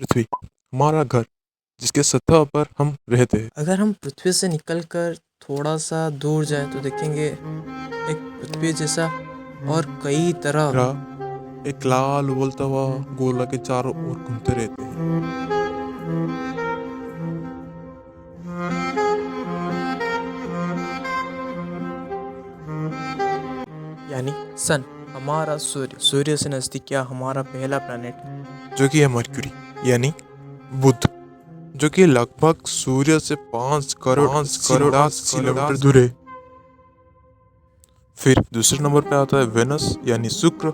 पृथ्वी हमारा घर, जिसके सतह पर हम रहते हैं। अगर हम पृथ्वी से निकलकर थोड़ा सा दूर जाएं तो देखेंगे एक पृथ्वी जैसा और कई तरह ग्रह एक लाल उबलता हुआ गोला के चारों ओर घूमते रहते हैं। यानी सन, हमारा सूर्य से नजदीक या हमारा पहला प्लैनेट जो कि है मरक्यूरी यानी बुध, जो कि लगभग सूर्य से 5 करोड़ किलोमीटर दूर है। फिर दूसरे नंबर पे आता है वेनस यानी शुक्र,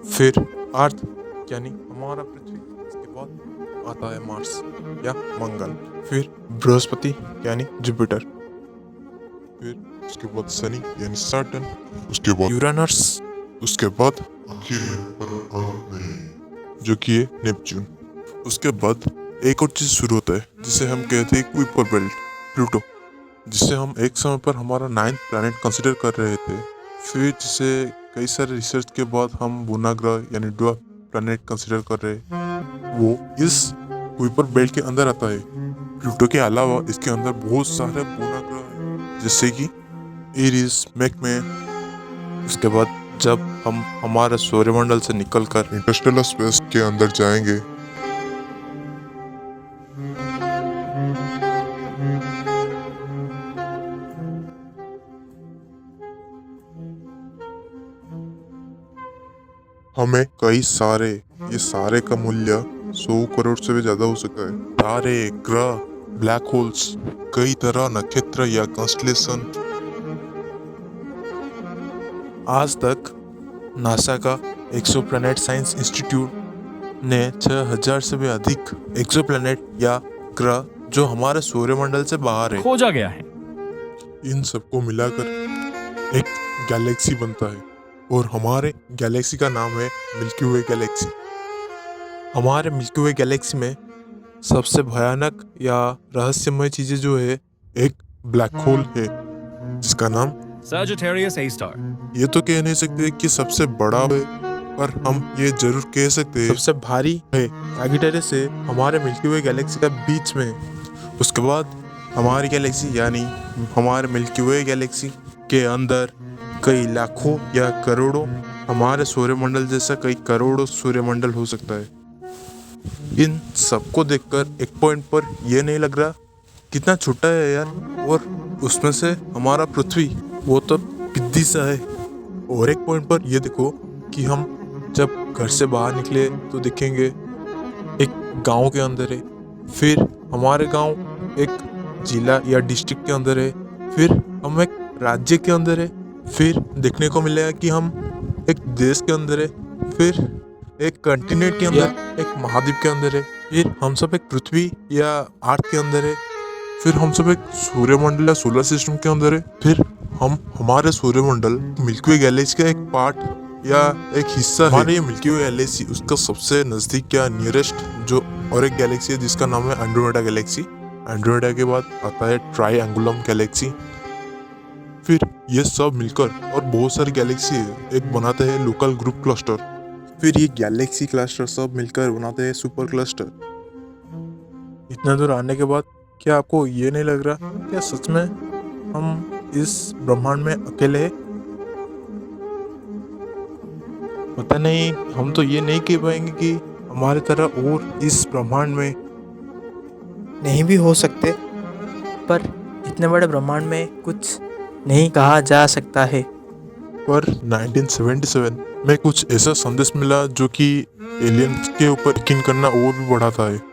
फिर अर्थ यानी हमारा पृथ्वी, इसके बाद आता है मार्स या मंगल, फिर बृहस्पति यानी जुपिटर, फिर उसके बाद शनि यानी सैटर्न, उसके बाद यूरेनस, उसके बाद जो कि है नेपच्यून। उसके बाद एक और चीज शुरू होता है जिसे हम कहते हैं कुइपर बेल्ट, प्लूटो, जिसे हम एक समय पर हमारा 9th प्लैनेट कंसिडर कर रहे थे। फिर जिसे कई सारे रिसर्च के बाद हम बुना ग्रह यानी ड्वार्फ प्लैनेट कंसिडर कर रहे हैं, वो इस कुइपर बेल्ट के अंदर आता है। प्लूटो के अलावा इसके अंदर बहुत सारे बुना ग्रह हैं, जैसे कि एरिस, मैकमे। उसके बाद जब हम हमारे सौरमंडल से निकलकर इंटरस्टेलर स्पेस के अंदर जाएंगे, हमें कई सारे, ये सारे का मूल्य 100 करोड़ से भी ज्यादा हो सकता है, तारे, ग्रह, ब्लैक होल्स, कई तरह नक्षत्र या कॉन्स्टलेशन। आज तक नासा का एक्सोप्लैनेट साइंस इंस्टीट्यूट ने 6000 से भी अधिक एक्सोप्लैनेट या ग्रह जो हमारे सौरमंडल से बाहर है खोजा गया है। इन सबको मिलाकर एक गैलेक्सी बनता है और हमारे गैलेक्सी का नाम है मिल्की वे गैलेक्सी। हमारे मिल्की वे गैलेक्सी में सबसे भयानक या रहस्यमय चीजें जो है, एक ब्लैक होल है जिसका नाम Sagittarius A star. ये तो कह नहीं सकते कि सबसे बड़ा है, पर हम ये जरूर कह सकते हैं सबसे भारी है। सैजिटेरियस से हमारे मिल्की वे गैलेक्सी का बीच में। उसके बाद हमारी गैलेक्सी यानी हमारे मिल्की वे गैलेक्सी के अंदर कई लाखों या करोड़ों, हमारे सूर्यमंडल जैसा कई करोड़ों सूर्यमंडल हो सकता है। इन सबको देखकर एक पॉइंट पर यह नहीं लग रहा कितना छोटा है यार, और उसमें से हमारा पृथ्वी वो तो पिद्दी सा है। और एक पॉइंट पर ये देखो कि हम जब घर से बाहर निकले तो दिखेंगे एक गांव के अंदर है, फिर हमारे गांव एक जिला या डिस्ट्रिक्ट के अंदर है, फिर हम एक राज्य के अंदर है, फिर देखने को मिलेगा कि हम एक देश के अंदर है, फिर एक कंटिनेंट के अंदर, एक महाद्वीप के अंदर है, फिर हम सब एक पृथ्वी या अर्थ के अंदर है, फिर हम सब एक सूर्यमंडल या सोलर सिस्टम के अंदर है, फिर हम हमारे सूर्यमंडल मिल्की वे गैलेक्सी का एक पार्ट या एक हिस्सा है। हमारे ये मिल्की वे गैलेक्सी उसका सबसे नजदीक या नियरेस्ट जो और एक गैलेक्सी है जिसका नाम है एंड्रोमेडा गैलेक्सी। एंड्रोमेडा के बाद आता है ट्राईएंगुलम गैलेक्सी। फिर ये सब मिलकर और बहुत सारी गैलेक्सी है, एक बनाते हैं लोकल ग्रुप क्लस्टर। फिर ये गैलेक्सी क्लस्टर सब मिलकर बनाते हैं सुपर क्लस्टर। इतना दूर आने के बाद क्या आपको ये नहीं लग रहा क्या सच में हम इस ब्रह्मांड में अकेले हैं? पता नहीं, हम तो ये नहीं कह पाएंगे कि हमारे तरह और इस ब्रह्मांड में नहीं भी हो सकते, पर इतने बड़े ब्रह्मांड में कुछ नहीं कहा जा सकता है। पर 1977 में कुछ ऐसा संदेश मिला जो कि एलियंस के ऊपर यकीन करना और भी बढ़ाता है।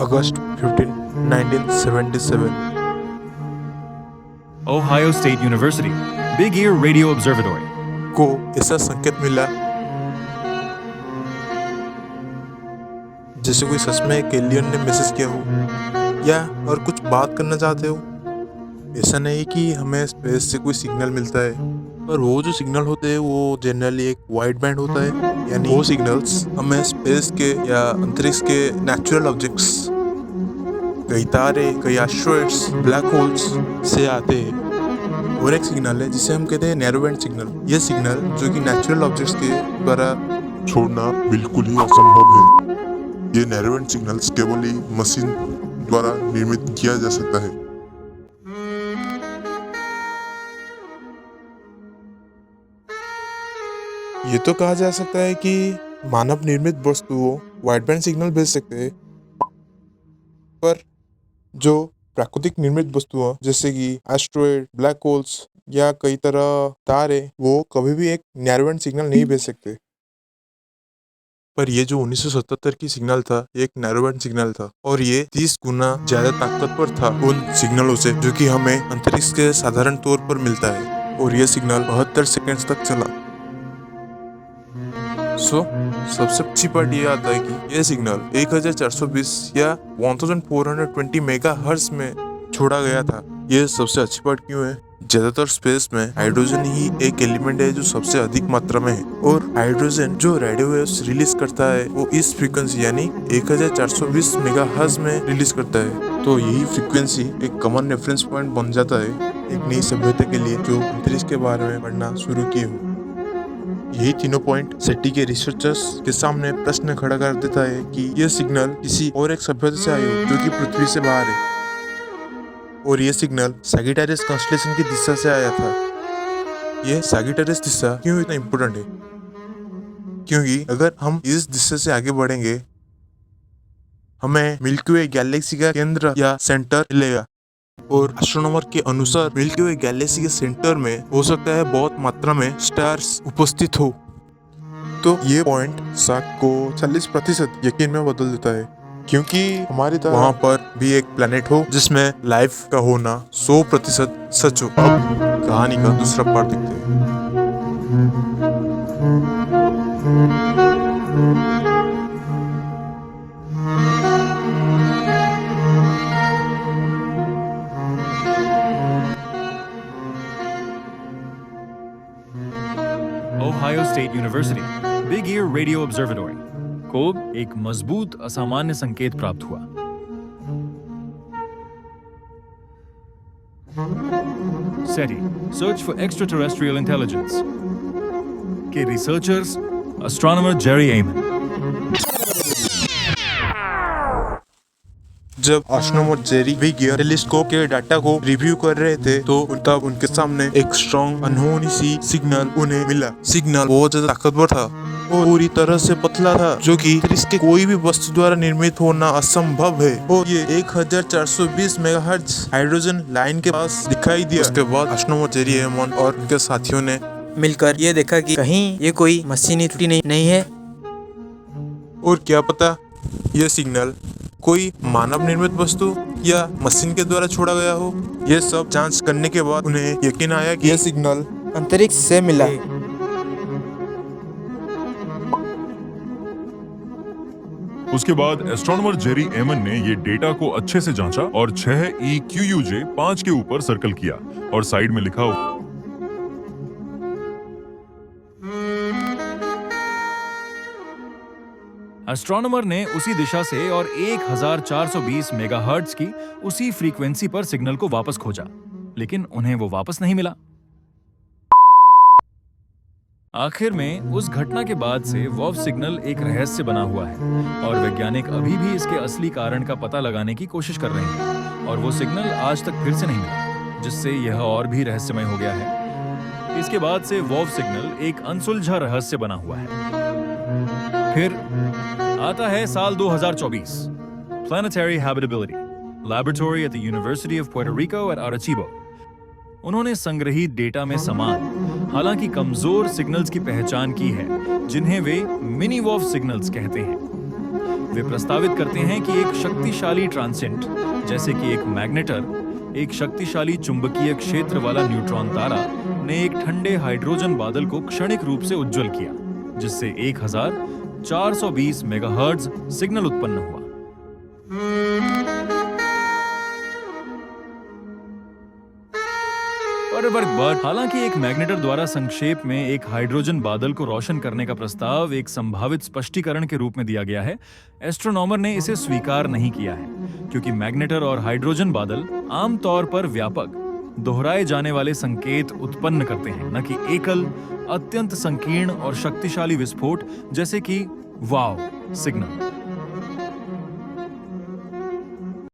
अगस्त 15, 1977 Ohio State University, Big Ear Radio Observatory. को ऐसा संकेत मिला जैसे कोई सच में एक एलियन ने मैसेज किया हो या और कुछ बात करना चाहते हो। ऐसा नहीं कि हमें स्पेस से कोई सिग्नल मिलता है, पर वो जो सिग्नल होते हैं वो जनरली एक वाइड बैंड होता है, यानी वो सिग्नल्स हमें स्पेस के या अंतरिक्ष के नेचुरल ऑब्जेक्ट्स कई तारे, कई एस्ट्रॉइड्स, ब्लैक होल्स से आते हैं। और एक सिग्नल है जिसे हम कहते हैं नैरो बैंड सिग्नल। ये सिग्नल जो कि नेचुरल ऑब्जेक्ट्स के द्वारा छोड़ना बिल्कुल ही असंभव है। ये नैरो बैंड सिग्नल्स केवल ही मशीन द्वारा निर्मित किया जा सकता है। ये तो कहा जा सकता है कि मानव निर्मित वस्तुओं वाइड बैंड सिग्नल भेज सकते हैं, पर जो प्राकृतिक निर्मित वस्तुओं जैसे कि एस्ट्रॉइड, ब्लैक होल्स या कई तरह तारे, वो कभी भी एक नैरो बैंड सिग्नल नहीं भेज सकते। पर ये जो 1977 की सिग्नल था, ये एक नैरो बैंड सिग्नल था और ये 30 गुना ज्यादा ताकतवर था उन सिग्नलों से जो कि हमें अंतरिक्ष के साधारण तौर पर मिलता है। और ये सिग्नल 72 सेकंड्स तक चला। सबसे अच्छी पार्ट ये आता है कि ये सिग्नल 1420 या 1420 मेगाहर्ट्ज में छोड़ा गया था। ये सबसे अच्छी पार्ट क्यों है? ज्यादातर स्पेस में हाइड्रोजन ही एक एलिमेंट है जो सबसे अधिक मात्रा में है, और हाइड्रोजन जो रेडियो वेव्स रिलीज करता है वो इस फ्रीक्वेंसी यानी 1420 मेगाहर्ट्ज में रिलीज करता है। तो यही फ्रीक्वेंसी एक कॉमन रेफरेंस पॉइंट बन जाता है एक नई सभ्यता के लिए जो अंतरिक्ष के बारे में पढ़ना शुरू किए हो। यही तीनों पॉइंट सेटी के रिसर्चर्स के सामने प्रश्न खड़ा कर देता है कि यह सिग्नल किसी और एक सभ्यता से आया हो जो कि पृथ्वी से बाहर है, और यह सिग्नल सैगिटारियस कॉन्स्टेलेशन की दिशा से आया था। यह सैगिटारियस दिशा क्यों इतना इम्पोर्टेंट है? क्योंकि अगर हम इस दिशा से आगे बढ़ेंगे हमें मिल्की वे गैलेक्सी का केंद्र या सेंटर मिलेगा, और एस्ट्रोनॉमर के अनुसार मिल्की वे गैलेक्सी के सेंटर में हो सकता है बहुत मात्रा में स्टार्स उपस्थित हो। तो ये पॉइंट शक को 40% यकीन में बदल देता है, क्योंकि हमारी तरह वहाँ पर भी एक प्लेनेट हो जिसमें लाइफ का होना 100% सच हो। अब कहानी का दूसरा पार्ट देखते हैं। Ohio State University, Big Ear Radio Observatory को एक मजबूत असामान्य संकेत प्राप्त हुआ। SETI, Search for Extraterrestrial Intelligence के रिसर्चर्स एस्ट्रोनॉमर जेरी एमन जब astronomer Jerry big year telescope के डाटा को रिव्यू कर रहे थे तो तब उनके सामने एक स्ट्रॉन्ग अनहोनी सी सिग्नल उन्हें मिला। सिग्नल बहुत ज्यादा ताकतवर था और पूरी तरह से पतला था, जो कि इसके कोई भी वस्तु द्वारा निर्मित होना असंभव है। और ये 1420 मेगाहर्ट्ज हाइड्रोजन लाइन के पास दिखाई दिया। उसके बाद एस्ट्रोनॉमर जेरी एमन और उनके साथियों ने मिलकर ये देखा कि कहीं ये कोई मशीनी त्रुटि नहीं है, और क्या पता यह सिग्नल कोई मानव निर्मित वस्तु या मशीन के द्वारा छोड़ा गया हो। यह सब जांच करने के बाद उन्हें यकीन आया कि यह सिग्नल अंतरिक्ष से मिला। उसके बाद एस्ट्रोनॉमर जेरी एमन ने ये डेटा को अच्छे से जांचा और 6EQUJ5 के ऊपर सर्कल किया और साइड में लिखा एस्ट्रोनॉमर ने उसी दिशा से और 1420 मेगाहर्ट्ज की उसी फ्रीक्वेंसी पर सिग्नल को वापस खोजा, लेकिन उन्हें वो वापस नहीं मिला। आखिर में उस घटना के बाद से वॉव सिग्नल एक रहस्य बना हुआ है और वैज्ञानिक अभी भी इसके असली कारण का पता लगाने की कोशिश कर रहे हैं, और वो सिग्नल आज तक फिर से नहीं मिला, जिससे यह और भी रहस्यमय हो गया है। इसके बाद से वॉव सिग्नल एक अनसुलझा रहस्य बना हुआ है। फिर आता है साल 2024। Planetary Habitability Laboratory at the University of Puerto Rico at Arecibo। उन्होंने संग्रहित डेटा में समान हालांकि कमजोर सिग्नल्स की पहचान की है, जिन्हें वे मिनी वॉव सिग्नल्स कहते हैं। वे प्रस्तावित करते हैं कि एक शक्तिशाली ट्रांसेंट जैसे कि एक मैग्नेटर, एक शक्तिशाली चुंबकीय क्षेत्र वाला न्यूट्रॉन तारा ने एक ठंडे हाइड्रोजन बादल को क्षणिक रूप से उज्जवल किया, जिससे 1420 मेगाहर्ट्ज सिग्नल उत्पन्न हुआ। बट हालांकि एक मैग्नेटर द्वारा संक्षेप में एक हाइड्रोजन बादल को रोशन करने का प्रस्ताव एक संभावित स्पष्टीकरण के रूप में दिया गया है, एस्ट्रोनॉमर ने इसे स्वीकार नहीं किया है, क्योंकि मैग्नेटर और हाइड्रोजन बादल आमतौर पर व्यापक दोहराए जाने वाले संकेत उत्पन्न करते हैं, न कि एकल अत्यंत संकीर्ण और शक्तिशाली विस्फोट जैसे कि वाव सिग्नल।